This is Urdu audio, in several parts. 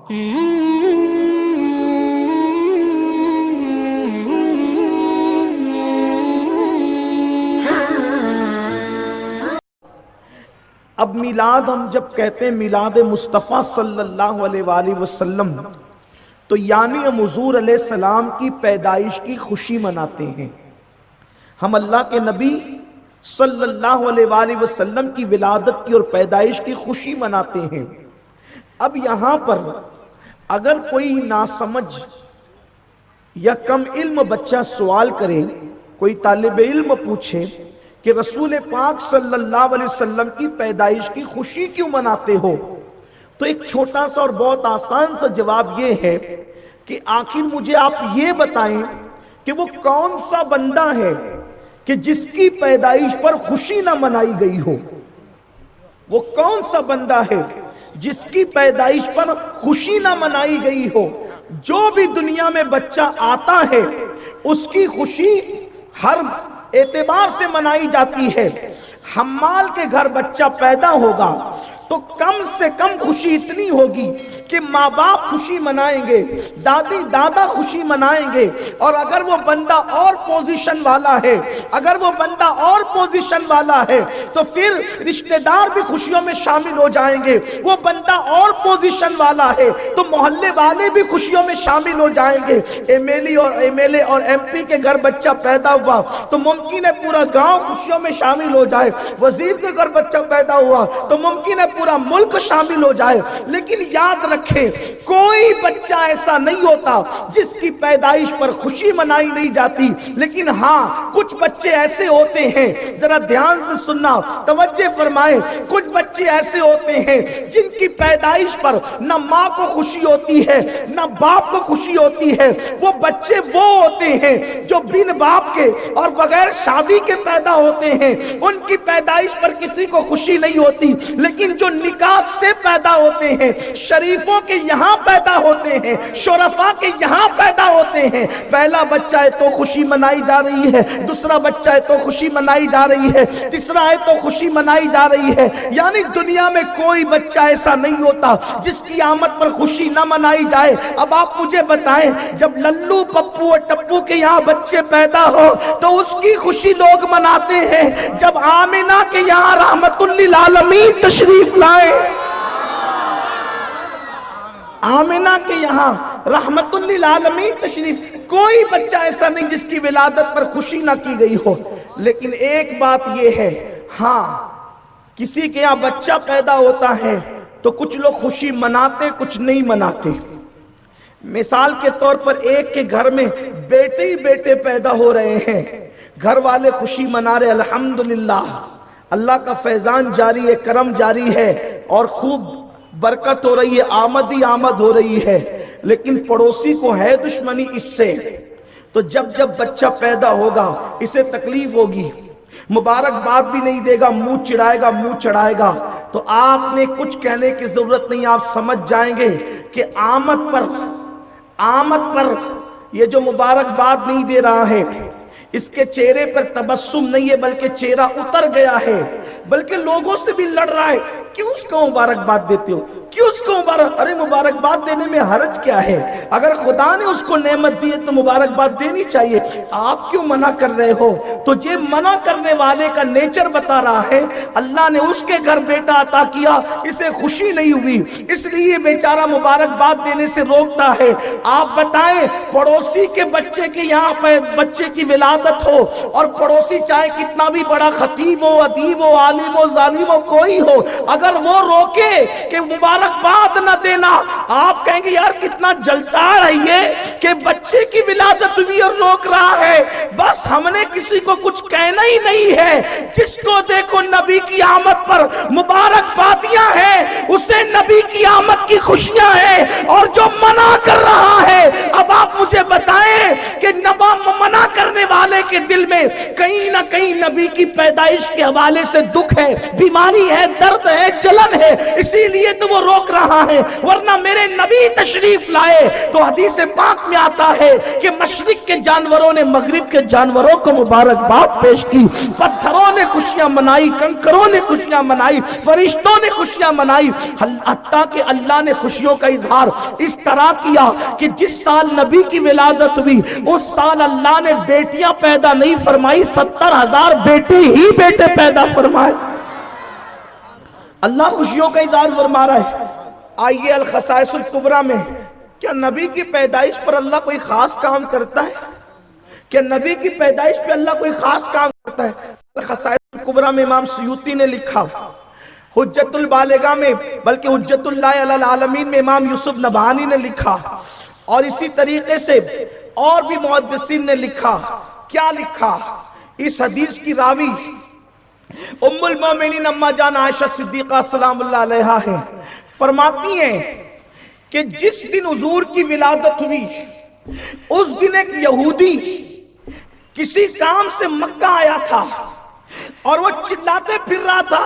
اب میلاد ہم جب کہتے ہیں میلاد مصطفیٰ صلی اللہ علیہ وآلہ وسلم، تو یعنی ہم حضور علیہ السلام کی پیدائش کی خوشی مناتے ہیں۔ ہم اللہ کے نبی صلی اللہ علیہ وآلہ وسلم کی ولادت کی اور پیدائش کی خوشی مناتے ہیں۔ اب یہاں پر اگر کوئی ناسمجھ یا کم علم بچہ سوال کرے، کوئی طالب علم پوچھے کہ رسول پاک صلی اللہ علیہ وسلم کی پیدائش کی خوشی کیوں مناتے ہو، تو ایک چھوٹا سا اور بہت آسان سا جواب یہ ہے کہ آخر مجھے آپ یہ بتائیں کہ وہ کون سا بندہ ہے کہ جس کی پیدائش پر خوشی نہ منائی گئی ہو۔ وہ کون سا بندہ ہے جس کی پیدائش پر خوشی نہ منائی گئی ہو؟ جو بھی دنیا میں بچہ آتا ہے اس کی خوشی ہر اعتبار سے منائی جاتی ہے۔ حمال کے گھر بچہ پیدا ہوگا تو کم سے کم خوشی اتنی ہوگی کہ ماں باپ خوشی منائیں گے، دادی دادا خوشی منائیں گے، اور اگر وہ بندہ اور پوزیشن والا ہے، اگر وہ بندہ اور پوزیشن والا ہے تو پھر رشتہ دار بھی خوشیوں میں شامل ہو جائیں گے۔ وہ بندہ اور پوزیشن والا ہے تو محلے والے بھی خوشیوں میں شامل ہو جائیں گے۔ ایم ایل اے اور ایم پی کے گھر بچہ پیدا ہوا تو ممکن ہے پورا گاؤں خوشیوں میں شامل ہو جائے، وزیر کے گھر بچہ پیدا ہوا تو ممکن ہے پورا ملک شامل ہو جائے۔ لیکن یاد رکھیں کوئی بچہ ایسا نہیں ہوتا جس کی پیدائش پر خوشی منائی نہیں جاتی، لیکن ہاں کچھ بچے ایسے ہوتے ہیں، ذرا دھیان سے سننا، توجہ فرمائیں، کچھ بچے ایسے ہوتے ہیں جن کی پیدائش پر نہ ماں کو خوشی ہوتی ہے نہ باپ کو خوشی ہوتی ہے۔ وہ بچے وہ ہوتے ہیں جو بن باپ کے اور بغیر شادی کے پیدا ہوتے ہیں، ان کی پیدائش پر کسی کو خوشی نہیں ہوتی۔ لیکن جو نکاح سے پیدا ہوتے ہیں، شریفوں کے یہاں پیدا ہوتے ہیں، شرفاء کے یہاں پیدا ہوتے ہیں، پہلا بچہ ہے تو خوشی منائی جا رہی ہے، دوسرا بچہ ہے تو خوشی منائی جا رہی ہے، تیسرا ہے تو خوشی منائی جا رہی ہے۔ یعنی دنیا میں کوئی بچہ ایسا نہیں ہوتا جس کی آمد پر خوشی نہ منائی جائے۔ اب آپ مجھے بتائیں جب للو پپو اور ٹپو کے یہاں بچے پیدا ہو تو اس کی خوشی لوگ مناتے ہیں، جب آمنہ کے یہاں رحمت للعالمین تشریف لائے، آمنہ کے یہاں رحمت للعالمین تشریف، کوئی بچہ ایسا نہیں جس کی ولادت پر خوشی نہ کی گئی ہو۔ لیکن ایک بات یہ ہے، ہاں کسی کے یہاں بچہ پیدا ہوتا ہے تو کچھ لوگ خوشی مناتے کچھ نہیں مناتے۔ مثال کے طور پر ایک کے گھر میں بیٹے ہی بیٹے پیدا ہو رہے ہیں، گھر والے خوشی منا رہے، الحمدللہ اللہ کا فیضان جاری ہے، کرم جاری ہے اور خوب برکت ہو رہی ہے، آمد ہی آمد ہو رہی ہے، لیکن پڑوسی کو ہے دشمنی اس سے، تو جب بچہ پیدا ہوگا اسے تکلیف ہوگی، مبارکباد بھی نہیں دے گا، منہ چڑھائے گا، منہ چڑھائے گا۔ تو آپ نے کچھ کہنے کی ضرورت نہیں، آپ سمجھ جائیں گے کہ آمد پر یہ جو مبارکباد نہیں دے رہا ہے اس کے چہرے پر تبسم نہیں ہے بلکہ چہرہ اتر گیا ہے، بلکہ لوگوں سے بھی لڑ رہا ہے۔ کیوں اس کو مبارکباد دیتے ہو؟ کیوں اس کو ارے مبارکباد دینے میں حرج کیا ہے؟ اگر خدا نے اس کو نعمت دی ہے تو مبارکباد دینی چاہیے، آپ کیوں منع کر رہے ہو؟ تو یہ منع کرنے والے کا نیچر بتا رہا ہے اللہ نے اس کے گھر بیٹا عطا کیا، اسے خوشی نہیں ہوئی اس لیے بیچارہ مبارکباد دینے سے روکتا ہے۔ آپ بتائیں پڑوسی کے بچے کے یہاں پہ بچے کی ولادت ہو اور پڑوسی چاہے کتنا بھی بڑا خطیب ہو، ادیب ہو، عالم ہو، ظالم ہو، کوئی ہو، اگر وہ روکے کہ مبارکباد نہ دینا، آپ کہیں گے یار کتنا جلتا ہے یہ کہ بچے کی ولادت ہوئی اور روک رہا ہے۔ بس ہم نے کسی کو کچھ کہنا ہی نہیں ہے، جس کو دیکھو نبی کی آمد پر مبارکبادیاں ہیں اسے نبی کی آمد کی خوشیاں ہیں، اور جو منع کر رہا ہے اب آپ مجھے بتائیں کہ منع کرنے والے کے دل میں کہیں نہ کہیں نبی کی پیدائش کے حوالے سے دکھ ہے، بیماری ہے، درد ہے، جلن ہے، اسی لیے تو وہ روک رہا ہے۔ ورنہ میرے نبی تشریف لائے تو حدیث پاک میں آتا ہے کہ مشرق کے جانوروں نے مغرب کے جانوروں کو مبارکباد پیش کی، پتھروں نے خوشیاں منائی، کنکروں نے خوشیاں منائی، فرشتوں نے خوشیاں منائی، حتیٰ کہ اللہ نے خوشیوں کا اظہار اس طرح کیا کہ جس سال نبی کی ولادت ہوئی اس سال اللہ نے بیٹیاں پیدا نہیں فرمائی، 70,000 بیٹے ہی بیٹے پیدا فرمائے۔ اللہ خوشیوں کا اظہار فرما رہا ہے۔ آئیے الخصائص الکبریٰ میں، کیا نبی کی پیدائش پر اللہ کوئی خاص کام کرتا ہے؟ کیا نبی کی پیدائش پہ اللہ کوئی خاص کام کرتا ہے؟ الخصائص الکبریٰ میں امام سیوطی نے لکھا، حجت البالغہ میں بلکہ حجت اللہ علی العالمین میں امام یوسف نبہانی نے لکھا، اور اسی طریقے سے اور بھی محدثین نے لکھا۔ کیا لکھا؟ اس حدیث کی راوی ام المومنین اما جان عائشہ صدیقہ سلام اللہ علیہا ہے، فرماتی ہیں کہ جس دن حضور کی ولادت ہوئی اس دن ایک یہودی کسی کام سے مکہ آیا تھا اور وہ چلاتے پھر رہا تھا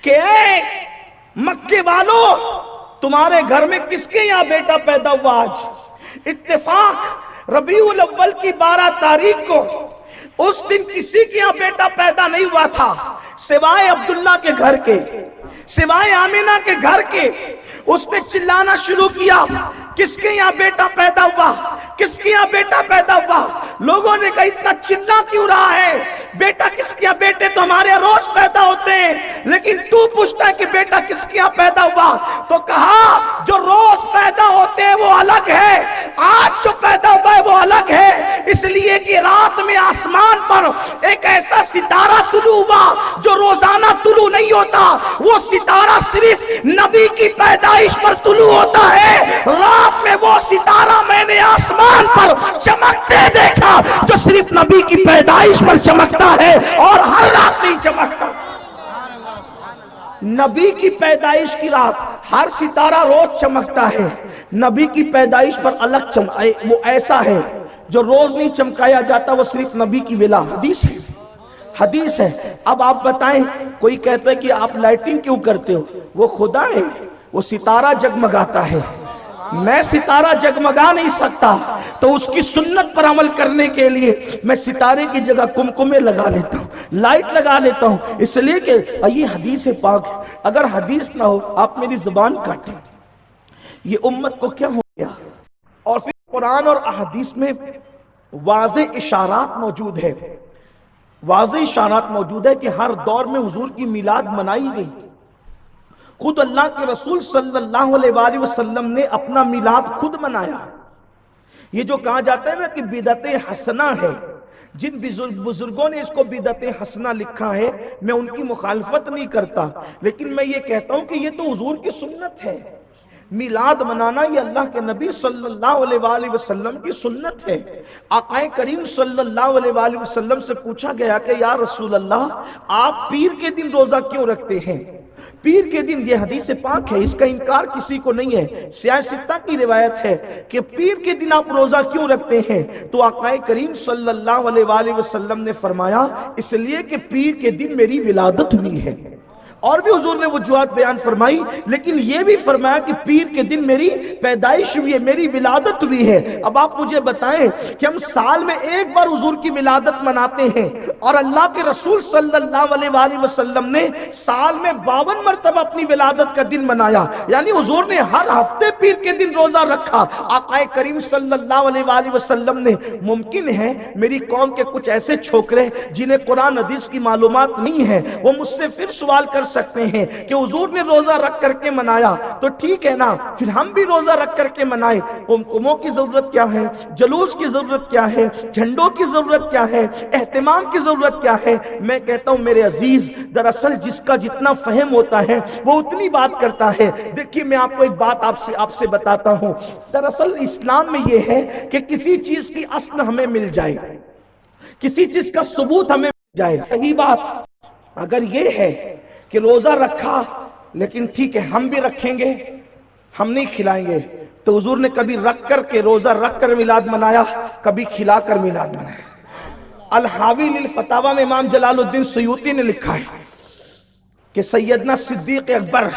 کہ اے مکے والوں، تمہارے گھر میں کس کے یہاں بیٹا پیدا ہوا؟ آج اتفاق ربیع الاول کی 12 تاریخ کو اس دن کسی کے یہاں بیٹا پیدا نہیں ہوا تھا سوائے عبداللہ کے گھر کے، سوائے آمینہ کے گھر کے۔ اس نے چلانا شروع کیا، کس کے یہاں بیٹا پیدا ہوا، کس کے یہاں بیٹا پیدا ہوا؟ لوگوں نے کہا اتنا چلا کیوں رہا ہے؟ بیٹا کس کے یہاں؟ بیٹے تو ہمارے یہاں روز پیدا ہوتے ہیں، لیکن تو پوچھتا ہے کہ بیٹا کس کے یہاں پیدا ہوا؟ تو کہا جو روز پیدا ہوتے ہیں وہ الگ ہے، آج جو پیدا ہوا ہے وہ الگ ہے، اس لیے کہ رات میں آسمان پر ایک ایسا ستارہ طلوع ہوا جو روزانہ طلوع نہیں ہوتا، وہ ستارہ صرف نبی کی پیدائش پر طلوع ہوتا ہے۔ رات میں وہ ستارہ میں نے آسمان پر چمکتے دیکھا جو صرف نبی کی پیدائش پر چمکتا ہے اور ہر رات نہیں چمکتا۔ نبی کی پیدائش کی رات ہر ستارہ روز چمکتا ہے، نبی کی پیدائش پر الگ وہ ایسا ہے جو روز نہیں چمکایا جاتا، وہ صرف نبی کی حدیث ہے، حدیث ہے۔ اب آپ بتائیں، کوئی کہتا ہے کہ آپ لائٹنگ کیوں کرتے ہو؟ وہ خدا ہے، وہ ستارہ جگمگاتا ہے، میں ستارہ جگمگا نہیں سکتا، تو اس کی سنت پر عمل کرنے کے لیے میں ستارے کی جگہ کمکمے لگا لیتا ہوں، لائٹ لگا لیتا ہوں، اس لیے کہ یہ حدیث پاک ہے۔ اگر حدیث نہ ہو آپ میری زبان کاٹیں، یہ امت کو کیا ہو گیا؟ اور پھر قرآن اور احادیث میں واضح اشارات موجود ہے، واضح اشارات موجود ہے کہ ہر دور میں حضور کی میلاد منائی گئی۔ خود اللہ کے رسول صلی اللہ علیہ وآلہ وسلم نے اپنا میلاد خود منایا۔ یہ جو کہا جاتا ہے نا کہ بدعت حسنہ ہے، جن بزرگوں نے اس کو بدعت حسنہ لکھا ہے میں ان کی مخالفت نہیں کرتا، لیکن میں یہ کہتا ہوں کہ یہ تو حضور کی سنت ہے۔ میلاد منانا یہ اللہ کے نبی صلی اللہ علیہ وآلہ وسلم کی سنت ہے۔ آقا کریم صلی اللہ علیہ وآلہ وسلم سے پوچھا گیا کہ یا رسول اللہ آپ پیر کے دن روزہ کیوں رکھتے ہیں؟ پیر کے دن، یہ حدیث پاک ہے، اس کا انکار کسی کو نہیں ہے، سیاہ ستہ کی روایت ہے کہ پیر کے دن آپ روزہ کیوں رکھتے ہیں؟ تو آقا کریم صلی اللہ علیہ وآلہ وسلم نے فرمایا اس لیے کہ پیر کے دن میری ولادت ہوئی ہے۔ اور بھی حضور نے وجوہات بیان فرمائی، لیکن یہ بھی فرمایا کہ پیر کے دن میری پیدائش ہوئی ہے، میری ولادت ہوئی ہے۔ اب آپ مجھے بتائیں کہ ہم سال میں ایک بار حضور کی ولادت مناتے ہیں، اور اللہ کے رسول صلی اللہ علیہ وآلہ وسلم نے سال میں 52 مرتبہ اپنی ولادت کا دن منایا، یعنی حضور نے ہر ہفتے پیر کے دن روزہ رکھا۔ آقا کریم صلی اللہ علیہ وآلہ وسلم نے، ممکن ہے میری قوم کے کچھ ایسے چھوکرے جنہیں قرآن حدیث کی معلومات نہیں ہے، وہ مجھ سے پھر سوال کر سکتے ہیں کہ حضور نے روزہ رکھ کر کے منایا تو ٹھیک ہے نا، پھر ہم بھی روزہ رکھ کر کے منائیں۔ قمقموں کی ضرورت کیا ہے؟ جلوس کی ضرورت کیا ہے؟ جھنڈوں کی ضرورت کیا ہے؟ اہتمام کی ضرورت کیا ہے؟ میں کہتا ہوں میرے عزیز، دراصل جس کا جتنا فہم ہوتا ہے وہ اتنی بات کرتا ہے۔ دیکھیے میں آپ کو ایک بات آپ سے بتاتا ہوں، دراصل اسلام میں یہ ہے کہ کسی چیز کی اصل ہمیں مل جائے، کسی چیز کا ثبوت ہمیں مل جائے۔ صحیح بات اگر یہ ہے کہ روزہ رکھا لیکن ٹھیک ہے ہم بھی رکھیں گے، ہم نہیں کھلائیں گے، تو حضور نے کبھی رکھ کر کے روزہ رکھ کر میلاد منایا، کبھی کھلا کر میلاد منایا۔ الحاوی للفتاوا میں امام جلال الدین سیوطی نے لکھا ہے کہ سیدنا صدیق اکبر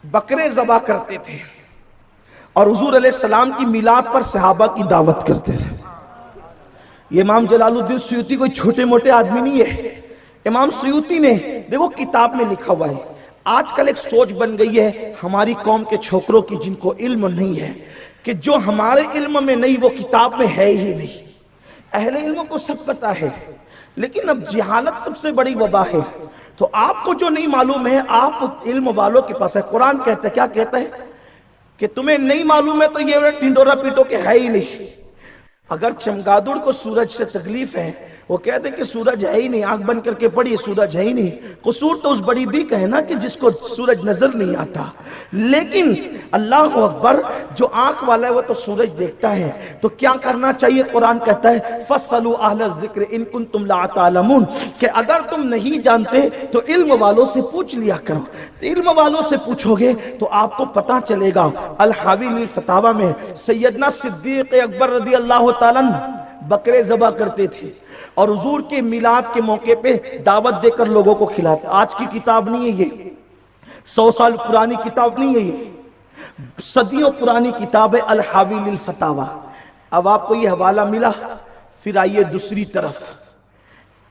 بکرے ذبح کرتے تھے اور حضور علیہ السلام کی میلاد پر صحابہ کی دعوت کرتے تھے. یہ امام جلال الدین سیوطی کوئی چھوٹے موٹے آدمی نہیں ہے. امام سیوطی نے دیکھو کتاب میں لکھا ہوا ہے. آج کل ایک سوچ بن گئی ہے ہماری قوم کے چھوکروں کی جن کو علم نہیں ہے کہ جو ہمارے علم میں نہیں وہ کتاب میں ہے ہی نہیں. اہل علم کو سب پتا ہے لیکن اب جہالت سب سے بڑی وبا ہے. تو آپ کو جو نہیں معلوم ہے آپ علم والوں کے پاس ہے. قرآن کہتا ہے کیا کہتا ہے کہ تمہیں نہیں معلوم ہے تو یہ ٹنڈورا پیٹو کہ ہے ہی نہیں. اگر چمگادڑ کو سورج سے تکلیف ہے وہ کہتے کہ سورج ہے ہی نہیں, آنکھ بند کر کے پڑھی سورج ہے ہی نہیں. قصور تو اس بڑی بھی کا ہے نا کہ جس کو سورج نظر نہیں آتا. لیکن اللہ اکبر جو آنکھ والا ہے وہ تو سورج دیکھتا ہے. تو کیا کرنا چاہیے؟ قرآن کہتا ہے فَاسْأَلُوا أَهْلَ الذِّكْرِ إِن كُنتُمْ لَا تَعْلَمُونَ کہ اگر تم نہیں جانتے تو علم والوں سے پوچھ لیا کرو. علم والوں سے پوچھو گے تو آپ کو پتہ چلے گا. الحاوی للفتاوا میں سیدنا صدیق اکبر رضی اللہ تعالیٰ بکرے ذبح کرتے تھے اور حضور کے میلاد کے موقع پہ دعوت دے کر لوگوں کو کھلاتے. آج کی کتاب نہیں ہے یہ, 100 سال پرانی کتاب نہیں ہے یہ, صدیوں پرانی کتاب ہے الحاوی للفتاوا. اب آپ کو یہ حوالہ ملا. پھر آئیے دوسری طرف.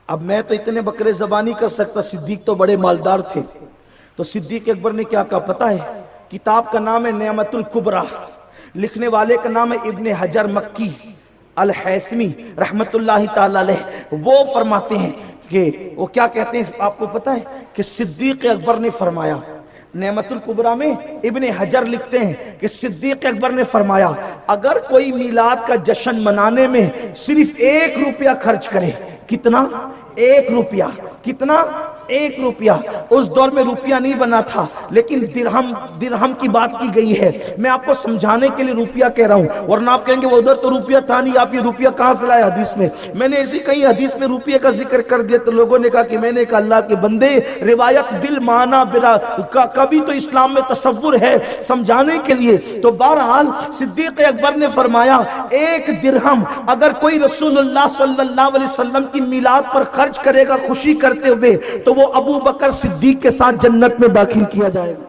اب میں تو اتنے بکرے ذبح نہیں کر سکتا, صدیق تو بڑے مالدار تھے. تو صدیق اکبر نے کیا کہا پتہ ہے؟ کتاب کا نام ہے نعمت الکبریٰ, لکھنے والے کا نام ہے ابن حجر مکی الحیثمی رحمت اللہ تعالی علیہ. وہ فرماتے ہیں کہ وہ کیا کہتے ہیں آپ کو پتہ ہے کہ صدیق اکبر نے فرمایا. نعمت الکبریٰ میں ابن حجر لکھتے ہیں کہ صدیق اکبر نے فرمایا اگر کوئی میلاد کا جشن منانے میں صرف 1 روپیہ خرچ کرے. کتنا؟ 1 روپیہ. کتنا؟ 1 روپیہ. اس دور میں روپیہ نہیں بنا تھا لیکن درہم کی بات کی گئی ہے. میں آپ کو سمجھانے کے لیے روپیہ کہہ رہا ہوں, ورنہ آپ کہیں گے وہ ادھر تو روپیہ تھا نہیں, آپ یہ روپیہ کہاں سے لائے حدیث میں؟ میں نے ایسی کئی حدیث میں روپیہ کا ذکر کر دیا تو لوگوں نے کہا کہ میں نے کہا اللہ کے بندے روایت بالمعنی کبھی تو اسلام میں تصور ہے سمجھانے کے لیے. تو بہرحال صدیق اکبر نے فرمایا 1 درہم اگر کوئی رسول اللہ صلی اللہ علیہ وسلم کی میلاد پر خرچ کرے گا خوشی کرتے ہوئے تو وہ ابو بکر صدیق کے ساتھ جنت میں داخل کیا جائے گا.